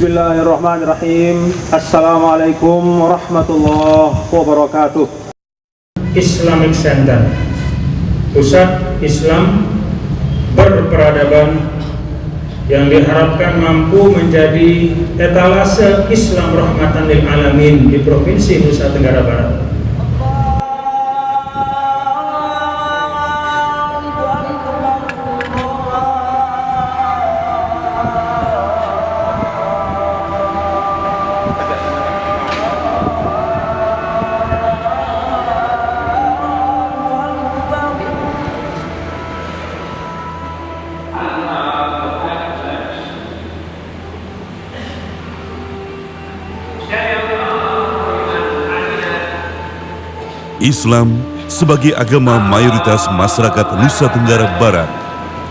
Bismillahirrahmanirrahim. Assalamualaikum warahmatullahi wabarakatuh. Islamic Center, pusat Islam berperadaban yang diharapkan mampu menjadi etalase Islam rahmatan lil alamin di Provinsi Nusa Tenggara Barat. Islam sebagai agama mayoritas masyarakat Nusa Tenggara Barat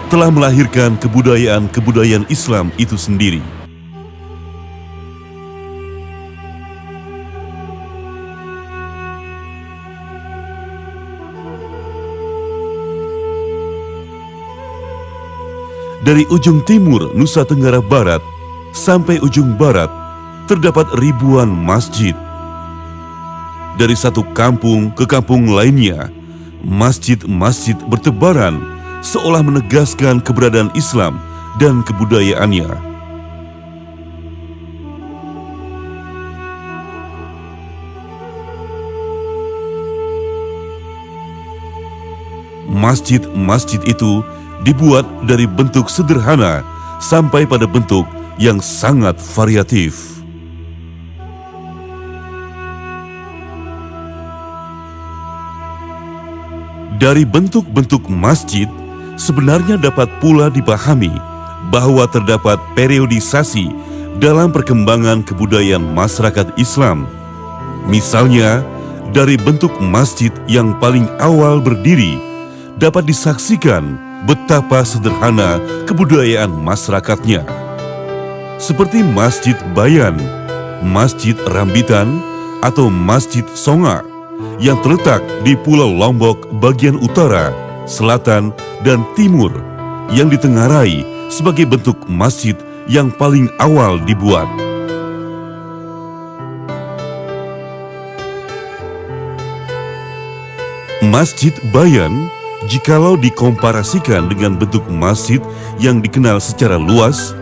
telah melahirkan kebudayaan-kebudayaan Islam itu sendiri. Dari ujung timur Nusa Tenggara Barat sampai ujung barat terdapat ribuan masjid. Dari satu kampung ke kampung lainnya, masjid-masjid bertebaran seolah menegaskan keberadaan Islam dan kebudayaannya. Masjid-masjid itu dibuat dari bentuk sederhana sampai pada bentuk yang sangat variatif. Dari bentuk-bentuk masjid, sebenarnya dapat pula dipahami bahwa terdapat periodisasi dalam perkembangan kebudayaan masyarakat Islam. Misalnya, dari bentuk masjid yang paling awal berdiri, dapat disaksikan betapa sederhana kebudayaan masyarakatnya. Seperti Masjid Bayan, Masjid Rambitan, atau Masjid Songa, yang terletak di Pulau Lombok bagian utara, selatan, dan timur, yang ditengarai sebagai bentuk masjid yang paling awal dibuat. Masjid Bayan, jikalau dikomparasikan dengan bentuk masjid yang dikenal secara luas,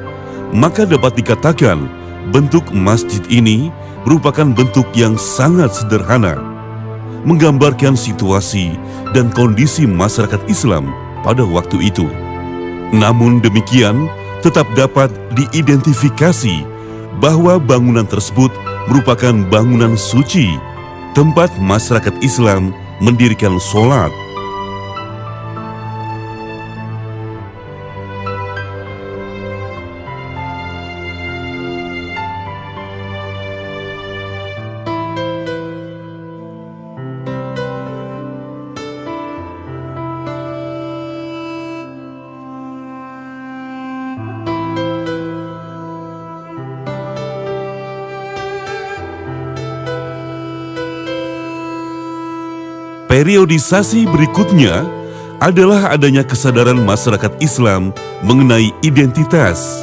maka dapat dikatakan bentuk masjid ini merupakan bentuk yang sangat sederhana, menggambarkan situasi dan kondisi masyarakat Islam pada waktu itu. Namun demikian, tetap dapat diidentifikasi bahwa bangunan tersebut merupakan bangunan suci, tempat masyarakat Islam mendirikan sholat. Periodisasi berikutnya adalah adanya kesadaran masyarakat Islam mengenai identitas.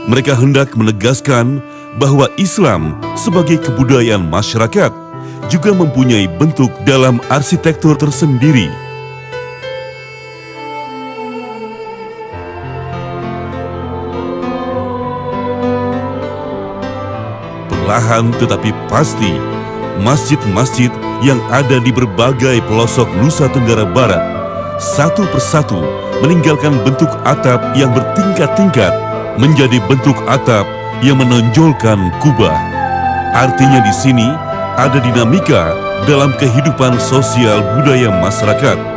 Mereka hendak menegaskan bahwa Islam sebagai kebudayaan masyarakat juga mempunyai bentuk dalam arsitektur tersendiri. Perlahan tetapi pasti, masjid-masjid yang ada di berbagai pelosok Nusa Tenggara Barat satu persatu meninggalkan bentuk atap yang bertingkat-tingkat menjadi bentuk atap yang menonjolkan kubah. Artinya di sini ada dinamika dalam kehidupan sosial budaya masyarakat.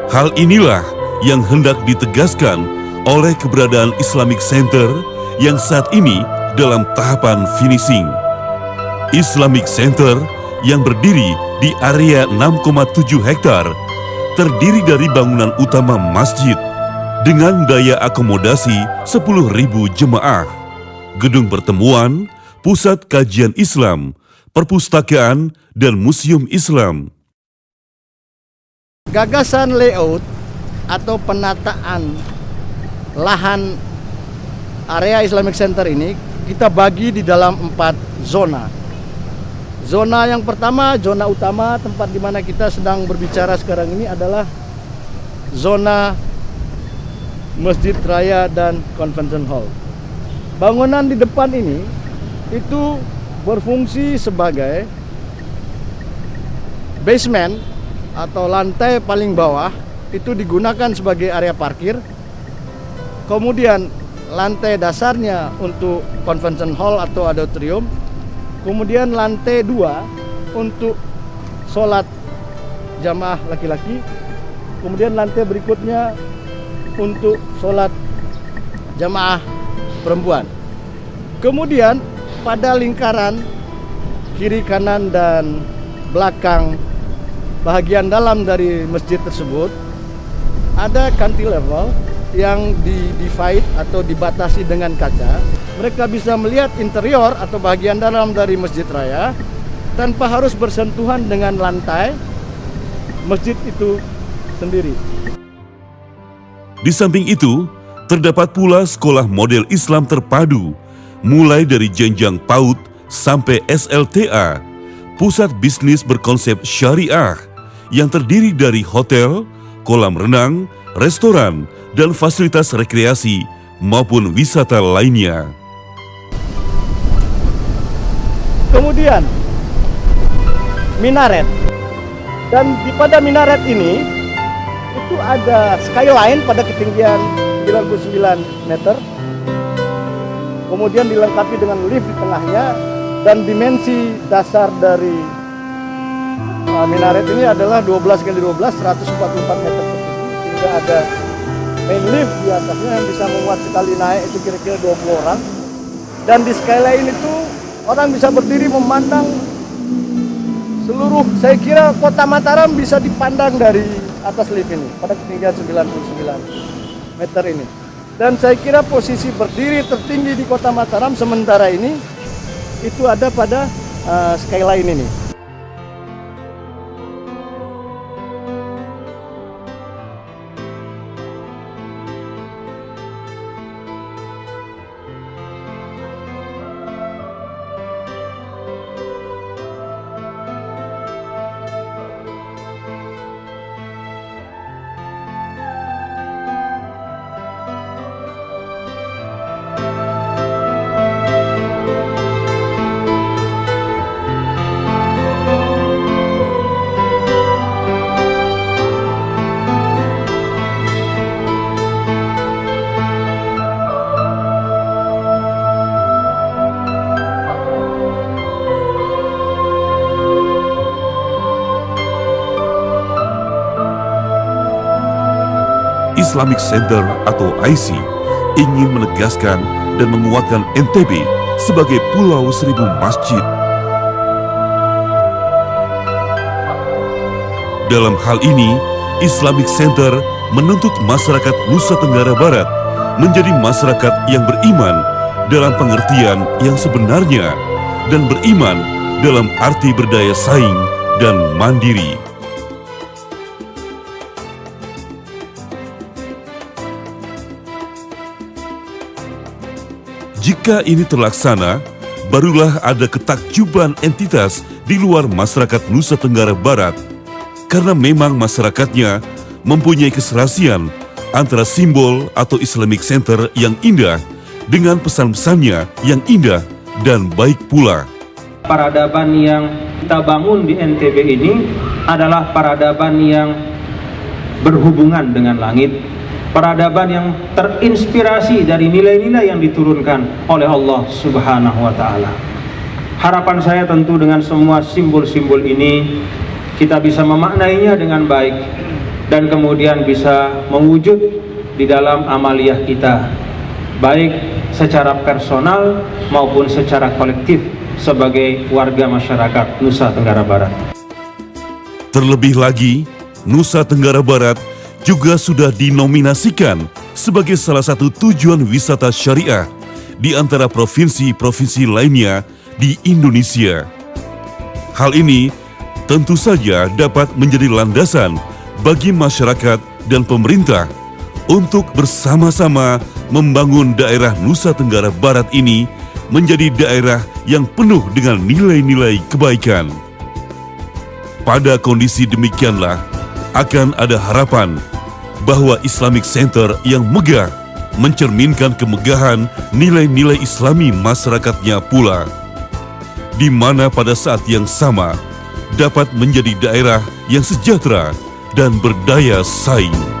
Hal inilah yang hendak ditegaskan oleh keberadaan Islamic Center yang saat ini dalam tahapan finishing. Islamic Center yang berdiri di area 6,7 hektar terdiri dari bangunan utama masjid dengan daya akomodasi 10.000 jemaah, gedung pertemuan, pusat kajian Islam, perpustakaan, dan museum Islam. Gagasan layout atau penataan lahan area Islamic Center ini kita bagi di dalam 4 zona. Zona yang pertama, zona utama, tempat di mana kita sedang berbicara sekarang ini adalah zona Masjid Raya dan Convention Hall. Bangunan di depan ini itu berfungsi sebagai basement atau lantai paling bawah, itu digunakan sebagai area parkir. Kemudian lantai dasarnya untuk convention hall atau auditorium. Kemudian lantai 2 untuk sholat jamaah laki-laki. Kemudian lantai berikutnya untuk sholat jamaah perempuan. Kemudian pada lingkaran kiri, kanan, dan belakang bahagian dalam dari masjid tersebut ada cantilever yang di-divide atau dibatasi dengan kaca. Mereka bisa melihat interior atau bagian dalam dari Masjid Raya tanpa harus bersentuhan dengan lantai masjid itu sendiri. Di samping itu, terdapat pula sekolah model Islam terpadu, mulai dari jenjang PAUD sampai SLTA, pusat bisnis berkonsep syariah, yang terdiri dari hotel, kolam renang, restoran, dan fasilitas rekreasi maupun wisata lainnya. Kemudian minaret, dan pada minaret ini itu ada skyline pada ketinggian 99 meter, kemudian dilengkapi dengan lift di tengahnya, dan dimensi dasar dari minaret ini adalah 12 x 12, 144 meter persegi, sehingga ada main lift di atasnya yang bisa memuat sekali naik itu kira-kira 20 orang. Dan di skyline itu orang bisa berdiri memandang seluruh, saya kira kota Mataram bisa dipandang dari atas lift ini pada ketinggian 99 meter ini. Dan saya kira posisi berdiri tertinggi di kota Mataram sementara ini itu ada pada skyline ini. Islamic Center atau IC ingin menegaskan dan menguatkan NTB sebagai Pulau Seribu Masjid. Dalam hal ini, Islamic Center menuntut masyarakat Nusa Tenggara Barat menjadi masyarakat yang beriman dalam pengertian yang sebenarnya dan beriman dalam arti berdaya saing dan mandiri. Jika ini terlaksana, barulah ada ketakjuban entitas di luar masyarakat Nusa Tenggara Barat, karena memang masyarakatnya mempunyai keserasian antara simbol atau Islamic Center yang indah dengan pesan-pesannya yang indah dan baik pula. Peradaban yang kita bangun di NTB ini adalah peradaban yang berhubungan dengan langit, peradaban yang terinspirasi dari nilai-nilai yang diturunkan oleh Allah Subhanahu wa Ta'ala. Harapan saya tentu dengan semua simbol-simbol ini kita bisa memaknainya dengan baik dan kemudian bisa mewujud di dalam amaliyah kita, baik secara personal maupun secara kolektif sebagai warga masyarakat Nusa Tenggara Barat. Terlebih lagi, Nusa Tenggara Barat juga sudah dinominasikan sebagai salah satu tujuan wisata syariah di antara provinsi-provinsi lainnya di Indonesia. Hal ini tentu saja dapat menjadi landasan bagi masyarakat dan pemerintah untuk bersama-sama membangun daerah Nusa Tenggara Barat ini menjadi daerah yang penuh dengan nilai-nilai kebaikan. Pada kondisi demikianlah, akan ada harapan bahwa Islamic Center yang megah mencerminkan kemegahan nilai-nilai Islami masyarakatnya pula, di mana pada saat yang sama dapat menjadi daerah yang sejahtera dan berdaya saing.